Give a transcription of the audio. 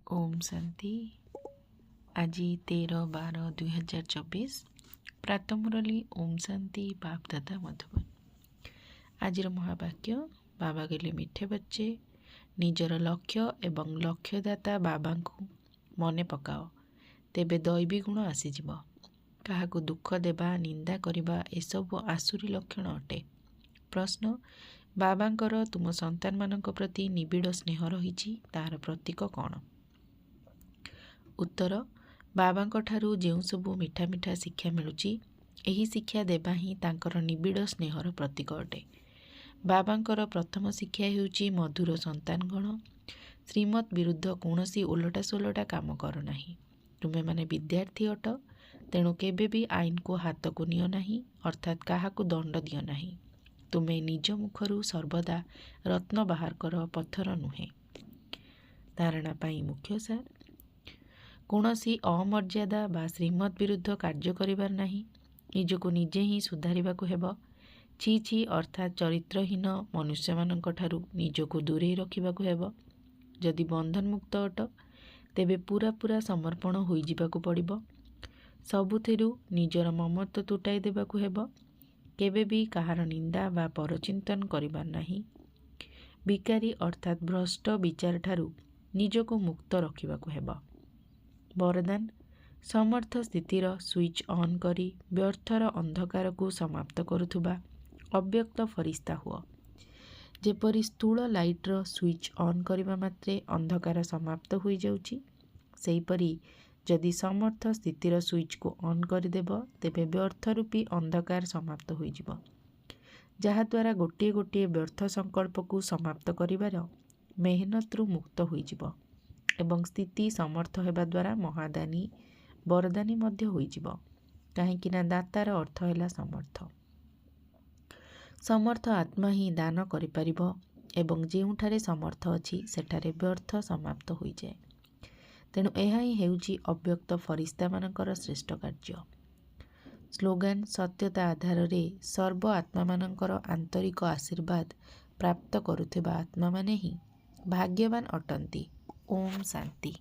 ओम शांति। आज 13/12/2024 प्रातः मुरली ओम शांति बाप दादा मधुबन। आज महावाक्य बाबा कहले मिठे बच्चे निजर लक्ष्य एवं लक्ष्यदाता बाबा को मने पकाओ तेबे दैवी गुण आसीजिव। काहाकू दुख देवा निंदा करवा एसबु आसुरी लक्षण अटे। प्रश्न बाबांकर तुम संतान मानक प्रति निबिड़ स्नेह रही तार प्रतीक कौन? उत्तर बाबांक ठारू ଯେଉଁ ସବୁ ମିଠା ମିଠା ଶିକ୍ଷା ମିଳୁଛି ଏହି ଶିକ୍ଷା ଦେବା ହିଁ ତାଙ୍କର ନିବିଡ଼ ସ୍ନେହର ପ୍ରତୀକ ଅଟେ। ବାବାଙ୍କର ପ୍ରଥମ ଶିକ୍ଷା ହେଉଛି ମଧୁର ସନ୍ତାନଗଣ ଶ୍ରୀମତ୍ ବିରୁଦ୍ଧ କୌଣସି ଓଲଟା ସୋଲଟା କାମ କର ନାହିଁ। ତୁମେମାନେ ବିଦ୍ୟାର୍ଥୀ ଅଟ, ତେଣୁ କେବେ ବି ଆଇନକୁ ହାତକୁ ନିଅ ନାହିଁ, ଅର୍ଥାତ୍ କାହାକୁ ଦଣ୍ଡ ଦିଅ ନାହିଁ। ତୁମେ ନିଜ ମୁଖରୁ ସର୍ବଦା ରତ୍ନ ବାହାର କର, ପଥର ନୁହେଁ। ଧାରଣା ପାଇଁ ମୁଖ୍ୟ ସାର କୌଣସି ଅମର୍ଯ୍ୟାଦା ବା ଶ୍ରୀମତ୍ ବିରୁଦ୍ଧ କାର୍ଯ୍ୟ କରିବାର ନାହିଁ। ନିଜକୁ ନିଜେ ହିଁ ସୁଧାରିବାକୁ ହେବ। ଛି ଛି ଅର୍ଥାତ୍ ଚରିତ୍ରହୀନ ମନୁଷ୍ୟମାନଙ୍କ ଠାରୁ ନିଜକୁ ଦୂରେଇ ରଖିବାକୁ ହେବ। ଯଦି ବନ୍ଧନମୁକ୍ତ ଅଟ ତେବେ ପୁରା ସମର୍ପଣ ହୋଇଯିବାକୁ ପଡ଼ିବ। ସବୁଥିରୁ ନିଜର ମମତ୍ୱ ତୁଟାଇ ଦେବାକୁ ହେବ। କେବେ ବି କାହାର ନିନ୍ଦା ବା ପରଚିନ୍ତନ କରିବାର ନାହିଁ। ବିକାରୀ ଅର୍ଥାତ୍ ଭ୍ରଷ୍ଟ ବିଚାର ଠାରୁ ନିଜକୁ ମୁକ୍ତ ରଖିବାକୁ ହେବ। ବରଦାନ ସମର୍ଥ ସ୍ଥିତିର ସୁଇଚ୍ ଅନ୍ କରି ବ୍ୟର୍ଥର ଅନ୍ଧକାରକୁ ସମାପ୍ତ କରୁଥିବା ଅବ୍ୟକ୍ତ ଫରିସ୍ତା ହୁଅ। ଯେପରି ସ୍ଥୂଳ ଲାଇଟ୍ର ସୁଇଚ୍ ଅନ୍ କରିବା ମାତ୍ରେ ଅନ୍ଧକାର ସମାପ୍ତ ହୋଇଯାଉଛି, ସେହିପରି ଯଦି ସମର୍ଥ ସ୍ଥିତିର ସୁଇଚ୍କୁ ଅନ୍ କରିଦେବ ତେବେ ବ୍ୟର୍ଥ ରୂପୀ ଅନ୍ଧକାର ସମାପ୍ତ ହୋଇଯିବ, ଯାହାଦ୍ୱାରା ଗୋଟିଏ ଗୋଟିଏ ବ୍ୟର୍ଥ ସଂକଳ୍ପକୁ ସମାପ୍ତ କରିବାର ମେହନତରୁ ମୁକ୍ତ ହୋଇଯିବ ଏବଂ ସ୍ଥିତି ସମର୍ଥ ହେବା ଦ୍ୱାରା ମହାଦାନୀ ବରଦାନୀ ମଧ୍ୟ ହୋଇଯିବ। କାହିଁକି ନା ଦାତାର ଅର୍ଥ ହେଲା ସମର୍ଥ। ସମର୍ଥ ଆତ୍ମା ହିଁ ଦାନ କରିପାରିବ ଏବଂ ଯେଉଁଠାରେ ସମର୍ଥ ଅଛି ସେଠାରେ ବ୍ୟର୍ଥ ସମାପ୍ତ ହୋଇଯାଏ। ତେଣୁ ଏହା ହିଁ ହେଉଛି ଅବ୍ୟକ୍ତ ଫରିସ୍ତାମାନଙ୍କର ଶ୍ରେଷ୍ଠ କାର୍ଯ୍ୟ। ସ୍ଲୋଗାନ ସତ୍ୟତା ଆଧାରରେ ସର୍ବ ଆତ୍ମାମାନଙ୍କର ଆନ୍ତରିକ ଆଶୀର୍ବାଦ ପ୍ରାପ୍ତ କରୁଥିବା ଆତ୍ମାମାନେ ହିଁ ଭାଗ୍ୟବାନ ଅଟନ୍ତି। ଓମ୍ ଶାନ୍ତି।